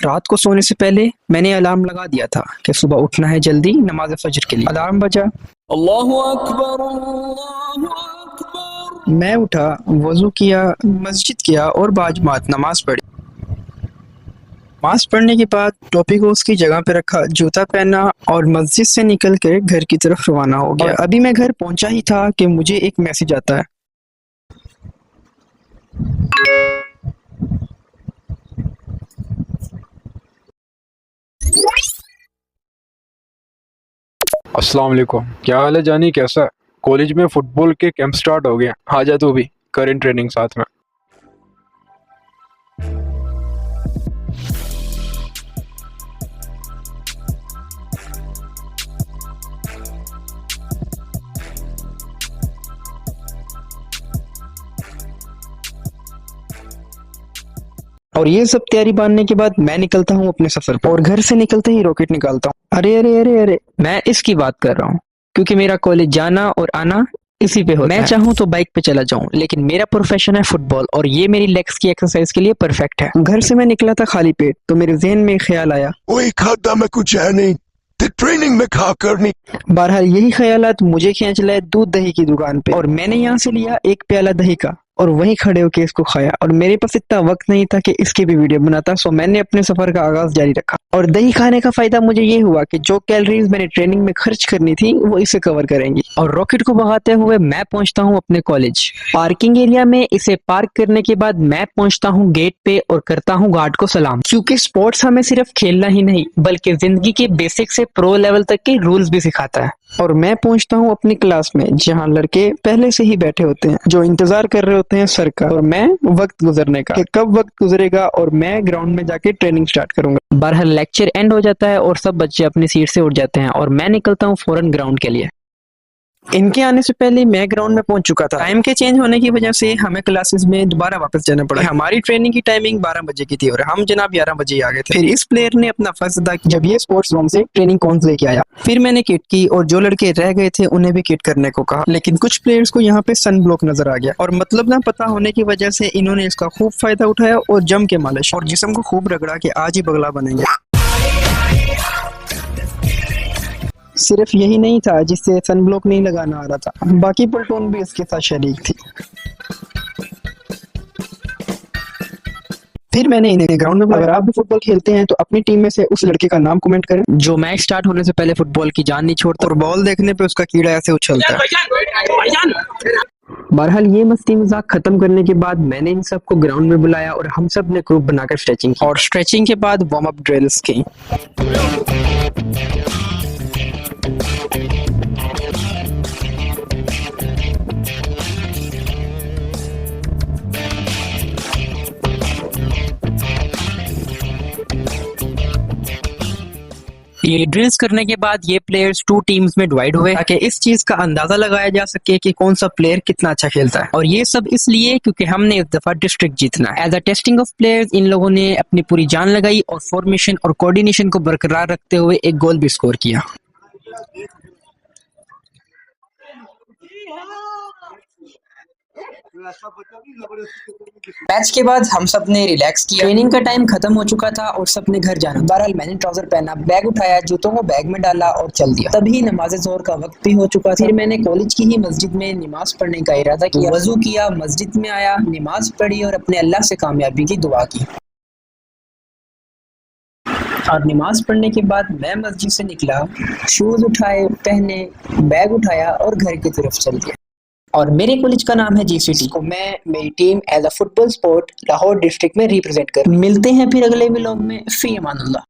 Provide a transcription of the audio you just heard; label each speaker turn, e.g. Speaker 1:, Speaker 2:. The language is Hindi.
Speaker 1: रात को सोने से पहले मैंने अलार्म लगा दिया था कि सुबह उठना है जल्दी नमाज फजर के लिए। अलार्म बजा,
Speaker 2: अल्लाहु अकबर, अल्लाहु अकबर।
Speaker 1: मैं उठा, वजू किया, मस्जिद गया और बाजमात नमाज पढ़ी। नमाज पढ़ने के बाद टोपी को उसकी जगह पे रखा, जूता पहना और मस्जिद से निकल कर घर की तरफ रवाना हो गया। अभी मैं घर पहुंचा ही था कि मुझे एक मैसेज आता है।
Speaker 3: अस्सलाम वालेकुम। क्या हाल है जानी, कैसा है? कॉलेज में फुटबॉल के कैंप स्टार्ट हो गए हैं, आ जा तू भी, करें ट्रेनिंग साथ में।
Speaker 1: और ये सब तैयारी बांधने के बाद मैं निकलता हूँ अपने सफर पर और घर से निकलते ही रॉकेट निकालता हूँ। अरे अरे अरे अरे, मैं इसकी बात कर रहा हूँ क्योंकि मेरा कॉलेज जाना और आना इसी पे होता है। मैं चाहूँ तो बाइक पे चला जाऊँ, लेकिन मेरा प्रोफेशन है फुटबॉल और ये मेरी लेग्स की एक्सरसाइज के लिए परफेक्ट है। घर से मैं निकला था खाली पेट, तो मेरे जहन में एक ख्याल आया,
Speaker 4: वही खाता में कुछ है नहीं, ते ट्रेनिंग में खा करनी।
Speaker 1: बहरहाल यही ख्यालात मुझे खींच लाए दूध दही की दुकान पे और मैंने यहाँ से लिया एक प्याला दही का और वहीं खड़े होकर इसको खाया। और मेरे पास इतना वक्त नहीं था कि इसकी भी वीडियो बनाता, सो मैंने अपने सफर का आगाज जारी रखा। और दही खाने का फायदा मुझे ये हुआ कि जो कैलोरीज मैंने ट्रेनिंग में खर्च करनी थी वो इसे कवर करेंगी। और रॉकेट को भगाते हुए मैं पहुंचता हूं अपने कॉलेज पार्किंग एरिया में। इसे पार्क करने के बाद मैं पहुंचता हूं गेट पे और करता हूं गार्ड को सलाम, क्योंकि स्पोर्ट्स हमें सिर्फ खेलना ही नहीं बल्कि जिंदगी के बेसिक से प्रो लेवल तक के रूल्स भी सिखाता है। और मैं पहुंचता हूं अपनी क्लास में जहां लड़के पहले से ही बैठे होते हैं जो इंतजार कर रहे होते हैं सर का और मैं वक्त गुजरने का कि कब वक्त गुजरेगा और मैं ग्राउंड में जाके ट्रेनिंग स्टार्ट करूंगा। बहरहाल लेक्चर एंड हो जाता है और सब बच्चे अपनी सीट से उठ जाते हैं और मैं निकलता हूं फौरन ग्राउंड के लिए। इनके आने से पहले मैं ग्राउंड में पहुंच चुका था। टाइम के चेंज होने की वजह से हमें क्लासेस में दोबारा वापस जाना पड़ा। हमारी ट्रेनिंग की टाइमिंग 12 बजे की थी और हम जनाब 11 बजे आ गए थे। फिर इस प्लेयर ने अपना फर्ज अदा किया जब ये स्पोर्ट्स जोन से ट्रेनिंग कौन लेके आया। फिर मैंने किट की और जो लड़के रह गए थे उन्हें भी किट करने को कहा, लेकिन कुछ प्लेयर्स को यहाँ पे सन ब्लॉक नजर आ गया और मतलब ना पता होने की वजह से इन्होंने इसका खूब फायदा उठाया और जम के मालिश और जिस्म को खूब रगड़ा के आज ही बगला बनेंगे। सिर्फ यही नहीं था जिससे सनब्लॉक नहीं लगाना आ रहा था, बाकी प्लेटून भी इसके साथ शरीक थी। फिर मैंने इन्हें ग्राउंड में बुलाया। अगर आप भी फुटबॉल खेलते हैं तो अपनी टीम में से उस लड़के का नाम कमेंट करें जो मैच स्टार्ट होने से पहले फुटबॉल की जान नहीं छोड़ता और बॉल देखने पे उसका कीड़ा ऐसे उछलता है। बहरहाल ये मस्ती मजाक खत्म करने के बाद मैंने इन सबको ग्राउंड में बुलाया और हम सब ने ग्रुप बनाकर स्ट्रेचिंग की और स्ट्रेचिंग के बाद वार्म अप ड्रिल्स की। ये ड्रिल्स करने के बाद ये प्लेयर्स 2 टीम्स में डिवाइड हुए ताकि इस चीज का अंदाजा लगाया जा सके कि कौन सा प्लेयर कितना अच्छा खेलता है। और ये सब इसलिए क्योंकि हमने इस दफा डिस्ट्रिक्ट जीतना है। As a testing of players इन लोगों ने अपनी पूरी जान लगाई और फॉर्मेशन और कोऑर्डिनेशन को बरकरार रखते हुए एक गोल भी स्कोर किया। मैच के बाद हम सब ने रिलैक्स किया। ट्रेनिंग का टाइम खत्म हो चुका था और सब ने घर जाना। बहरहाल मैंने ट्राउजर पहना, बैग उठाया, जूतों को बैग में डाला और चल दिया। तभी नमाज जोहर का वक्त भी हो चुका था। फिर मैंने कॉलेज की ही मस्जिद में नमाज पढ़ने का इरादा किया, वजू किया, मस्जिद में आया, नमाज पढ़ी और अपने अल्लाह से कामयाबी की दुआ की। और नमाज पढ़ने के बाद मैं मस्जिद से निकला, शूज उठाए, पहने, बैग उठाया और घर की तरफ चल दिया। और मेरे कॉलेज का नाम है GCT को मैं मेरी team as a football sport Lahore district में रिप्रेजेंट कर। मिलते हैं फिर अगले व्लॉग में। फी अमानुल्लाह।